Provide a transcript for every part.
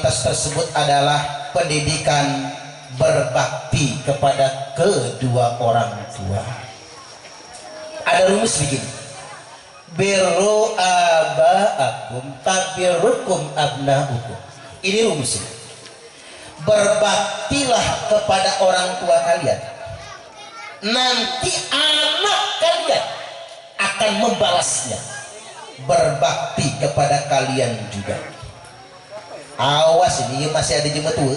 prioritas tersebut adalah pendidikan berbakti kepada kedua orang tua. Ada rumus begini, birru abaakum tabirukum abnaukum. Ini rumusnya. Berbaktilah kepada orang tua kalian, nanti anak kalian akan membalasnya berbakti kepada kalian juga. Awas, ini masih ada jemaah tua,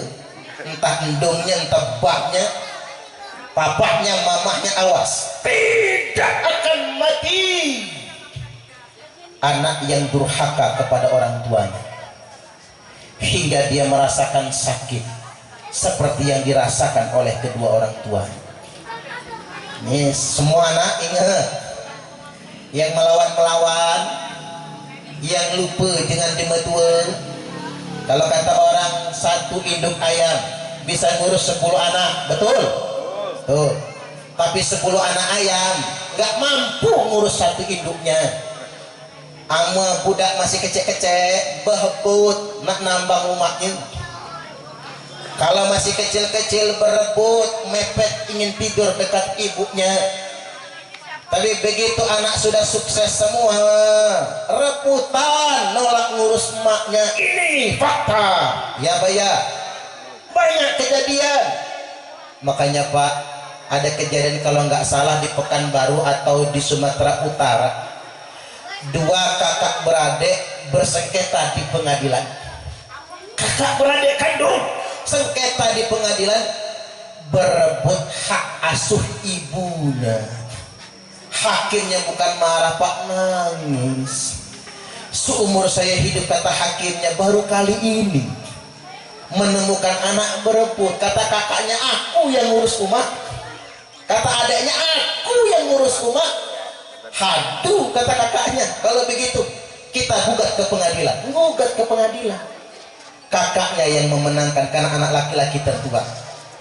entah endongnya entah baknya, papahnya mamahnya, awas, tidak akan mati anak yang durhaka kepada orang tuanya hingga dia merasakan sakit seperti yang dirasakan oleh kedua orang tuanya. Ini semua anak ingat, yang melawan, yang lupa dengan jemaah tua. Kalau kata orang, satu induk ayam bisa ngurus 10 anak, betul? Tuh. Tapi 10 anak ayam nggak mampu ngurus satu induknya. Ama budak masih kecil-kecil berebut nak nambang umatnya. Kalau masih kecil-kecil berebut mepet ingin tidur dekat ibunya. Tapi begitu anak sudah sukses semua, rebutan nolak ngurus emaknya. Ini fakta ya Baya, banyak kejadian. Makanya Pak, ada kejadian kalau nggak salah di Pekanbaru atau di Sumatera Utara, 2 kakak beradik bersengketa di pengadilan. Kakak beradik kandung sengketa di pengadilan, berebut hak asuh ibunya. Hakimnya bukan marah Pak, nangis. Seumur saya hidup, kata hakimnya, baru kali ini menemukan anak berebut. Kata kakaknya, aku yang ngurus umat. Kata adiknya, aku yang ngurus umat. Haduh, kata kakaknya, kalau begitu kita gugat ke pengadilan. Gugat ke pengadilan. Kakaknya yang memenangkan karena anak laki-laki tertua.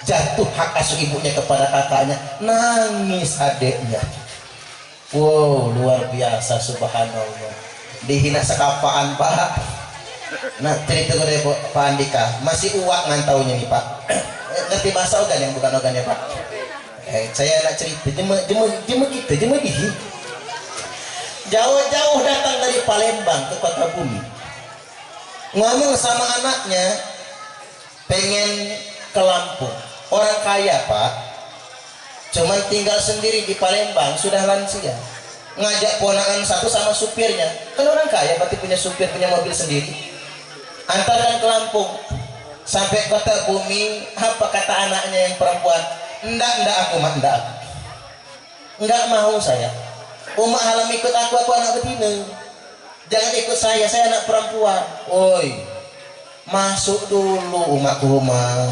Jatuh hak asuh ibunya kepada kakaknya. Nangis adiknya. Wow, luar biasa, subhanallah. Dihina sekapaan Pak. Nah, cerita gue Pak Andika, masih uak ngantaunya nih Pak. Ngerti bahasa ogan yang bukan ogan ya Pak? Saya nak cerita, jema kita, jema dihi. Jauh-jauh datang dari Palembang ke Kota Bumi. Ngomong sama anaknya, pengen ke Lampung. Orang kaya Pak. Cuman tinggal sendiri di Palembang, sudah lansia. Ngajak ponakan satu sama supirnya. Kan orang kaya berarti punya supir, punya mobil sendiri. Antarkan ke Lampung. Sampai Kota Bumi, apa kata anaknya yang perempuan? Enggak aku mah, enggak aku. Enggak mau saya. Umak halam ikut aku anak betina. Jangan ikut saya anak perempuan. Oi, masuk dulu umak ke rumah.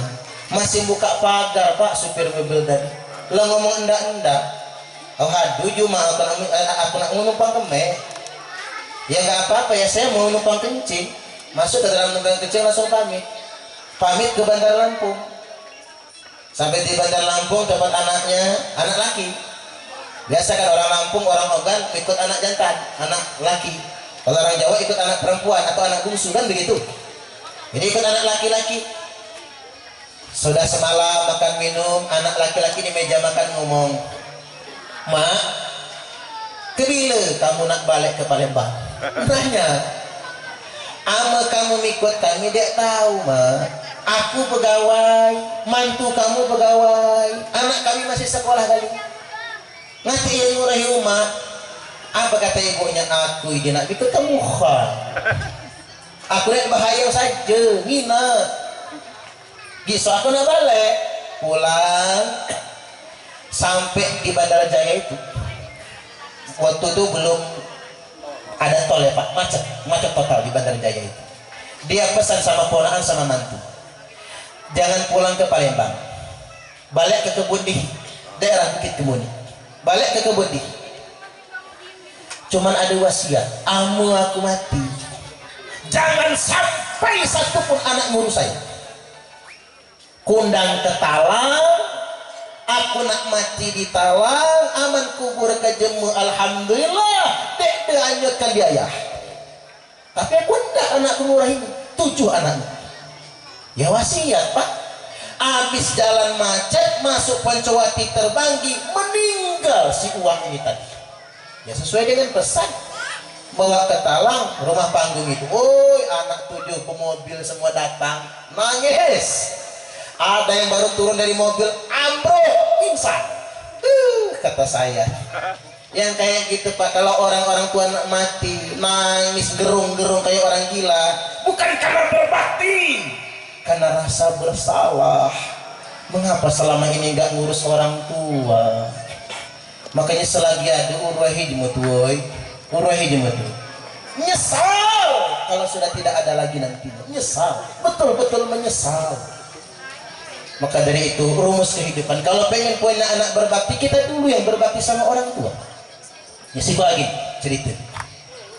Masih buka pagar Pak supir mobil tadi. Lo ngomong enggak. Oh haduh cuma aku nak numpang kemek. Ya nggak apa-apa ya, saya mau numpang kencing. Masuk ke dalam numpang kecil langsung pamit ke Bandar Lampung. Sampai di Bandar Lampung dapat anaknya, anak laki. Biasa kan orang Lampung, orang Ogan ikut anak jantan, anak laki. Kalau orang Jawa ikut anak perempuan atau anak bungsu, kan begitu. Ini ikut anak laki-laki. Sudah semalam makan minum, anak laki-laki di meja makan ngomong, Mak, kebila kamu nak balik ke Palembang? Nanya, ama kamu ikut kami, dia tahu Mak, aku pegawai, mantu kamu pegawai, anak kami masih sekolah kali. Nanti yang ngurahi umat. Apa kata ibunya? Aku ini nak ikut kamu khan. Aku lihat bahaya saja, ngina. Besok aku nak balik, pulang sampai di Bandara Jaya itu. Waktu itu belum ada tol ya Pak, macet total di Bandara Jaya itu. Dia pesan sama ponakan sama mantu, jangan pulang ke Palembang, balik ke Kebun daerah Bukit Kemuning, balik ke Kebun Cuman ada wasiat, amu aku mati, jangan sampai satupun anak ngurus saya. Kundang ke Talang, aku nak mati di Talang, aman kubur ke Jemu, alhamdulillah, dek anjurkan biaya. Tapi aku enggak anak ngurahin 7 anaknya. Ya wasiat Pak. Habis jalan macet masuk Pancawati Terbanggi, meninggal si uang ini tadi. Ya sesuai dengan pesan. Bawa ke Talang, rumah panggung itu. Oi, anak 7 pemobil semua datang, nangis. Ada yang baru turun dari mobil, ambruk, pingsan. Kata saya. Yang kayak gitu Pak, kalau orang-orang tua mati, nangis gerung-gerung kayak orang gila, bukan karena berbakti, karena rasa bersalah. Mengapa selama ini nggak ngurus orang tua? Makanya selagi ada urwahijmu tuh, nyesal kalau sudah tidak ada lagi nantinya, nyesal, betul-betul menyesal. Maka dari itu rumus kehidupan, kalau pengen punya anak berbakti, kita dulu yang berbakti sama orang tua. Ya sih lagi cerita,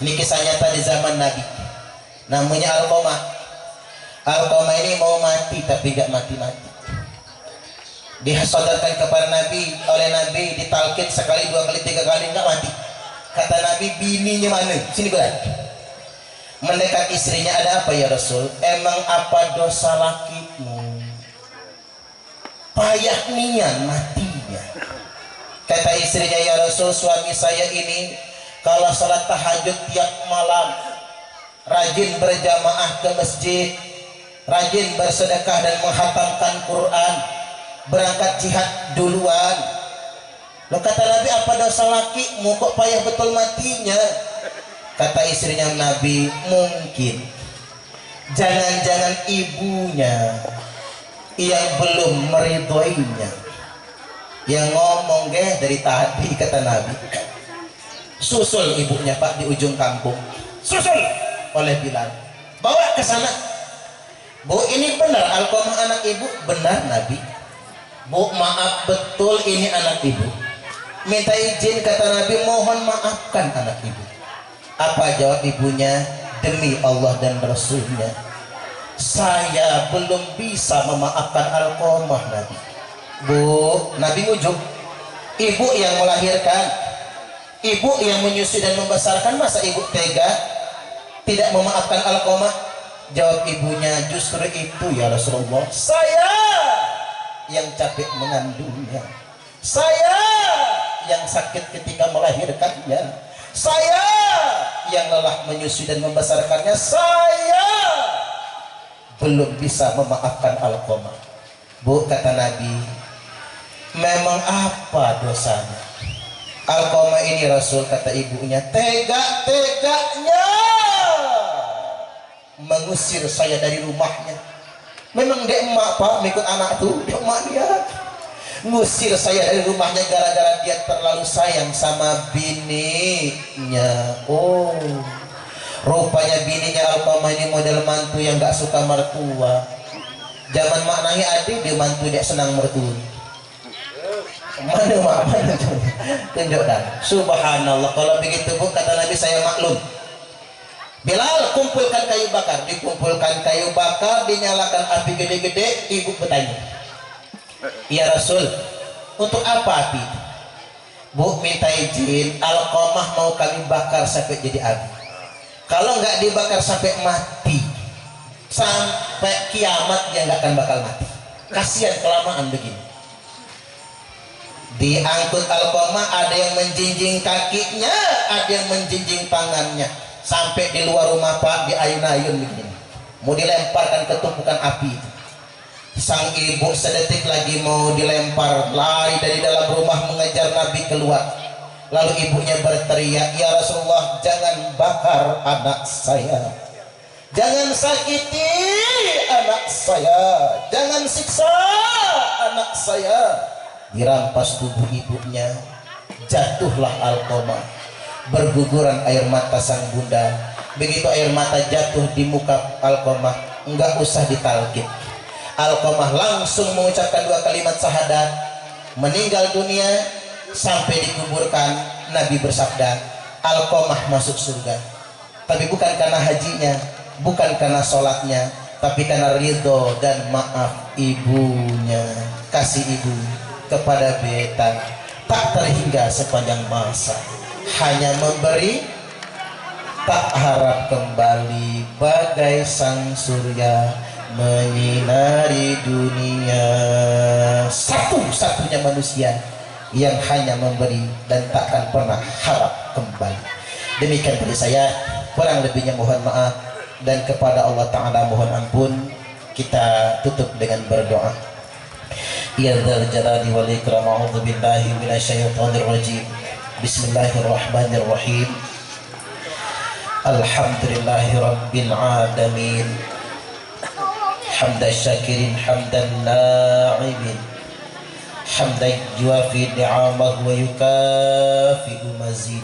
ini kisah nyata di zaman Nabi, namanya Alqamah. Alqamah ini mau mati tapi gak mati-mati, disodarkan kepada Nabi, oleh Nabi ditalkin sekali, 2 kali, 3 kali gak mati. Kata Nabi, bininya mana? Sini gue. Mendekat istrinya, ada apa ya Rasul? Emang apa dosa lakimu? Payah nian matinya. Kata istrinya, ya Rasul, suami saya ini kalau salat tahajud tiap malam, rajin berjamaah ke masjid, rajin bersedekah dan menghatamkan Quran, berangkat jihad duluan. Lo kata Nabi, apa dosa lakimu kok payah betul matinya? Kata istrinya Nabi, mungkin jangan-jangan ibunya yang belum meridhoinya. Yang ngomong dari tadi, kata Nabi. Susul ibunya Pak di ujung kampung, susul oleh Bilal, bawa ke sana. Bu, ini benar Alqamah anak ibu? Benar Nabi. Bu, maaf, betul ini anak ibu. Minta izin, kata Nabi, mohon maafkan anak ibu. Apa jawab ibunya? Demi Allah dan Rasulnya, saya belum bisa memaafkan Alqamah Nabi. Bu, Nabi ngujuk, ibu yang melahirkan, ibu yang menyusui dan membesarkan, masa ibu tega tidak memaafkan Alqamah? Jawab ibunya, justru itu ya Rasulullah, saya yang capek mengandungnya, saya yang sakit ketika melahirkannya, saya yang lelah menyusui dan membesarkannya, saya belum bisa memaafkan Alqamah. Bu, kata Nabi, memang apa dosanya Alqamah ini Rasul? Kata ibunya, tega-teganya mengusir saya dari rumahnya. Memang dia emak Pak, mengikut anak tuh, dia emak dia ngusir saya dari rumahnya gara-gara dia terlalu sayang sama bininya. Oh, rupanya bininya Alqamah ini model mantu yang gak suka mertua. Zaman maknanya adik, dia mantu dia senang mertua. Mana mak, mana tunjuk dah. Subhanallah. Kalau begitu Bu, kata Nabi, saya maklum. Bilal, kumpulkan kayu bakar. Dikumpulkan kayu bakar, dinyalakan api gede-gede. Ibu bertanya, ya Rasul, untuk apa api? Bu, minta izin, Alqamah mau kami bakar sampai jadi api. Kalau nggak dibakar sampai mati, sampai kiamat dia nggak akan bakal mati. Kasihan kelamaan begini. Diangkut Alqamah, ada yang menjinjing kakinya, ada yang menjinjing tangannya, sampai di luar rumah Pak, di ayun-ayun begini, mau dilemparkan ke tumpukan api. Sang ibu sedetik lagi mau dilempar, lari dari dalam rumah mengejar Nabi keluar. Lalu ibunya berteriak, ya Rasulullah, jangan bakar anak saya, jangan sakiti anak saya, jangan siksa anak saya. Dirampas tubuh ibunya, jatuhlah Alqamah, berguguran air mata sang bunda. Begitu air mata jatuh di muka Alqamah, enggak usah ditalkin, Alqamah langsung mengucapkan 2 kalimat syahadat, meninggal dunia. Sampai dikuburkan, Nabi bersabda, Alqamah masuk surga, tapi bukan karena hajinya, bukan karena sholatnya, tapi karena ridho dan maaf ibunya. Kasih ibu kepada beta tak terhingga sepanjang masa, hanya memberi, tak harap kembali, bagai sang surya menyinari dunia. Satu-satunya manusia yang hanya memberi dan takkan pernah harap kembali. Demikian dari saya, kurang lebihnya mohon maaf, dan kepada Allah Ta'ala mohon ampun. Kita tutup dengan berdoa. Ya dzal jalali wal ikram, a'udzu billahi minasyaitonir rajim. Bismillahirrahmanirrahim. Alhamdulillahi rabbil alamin. Hamdan syakirin hamdan na'imin. Hamdan yuafi ni'amahu wa yukafi'u mazid.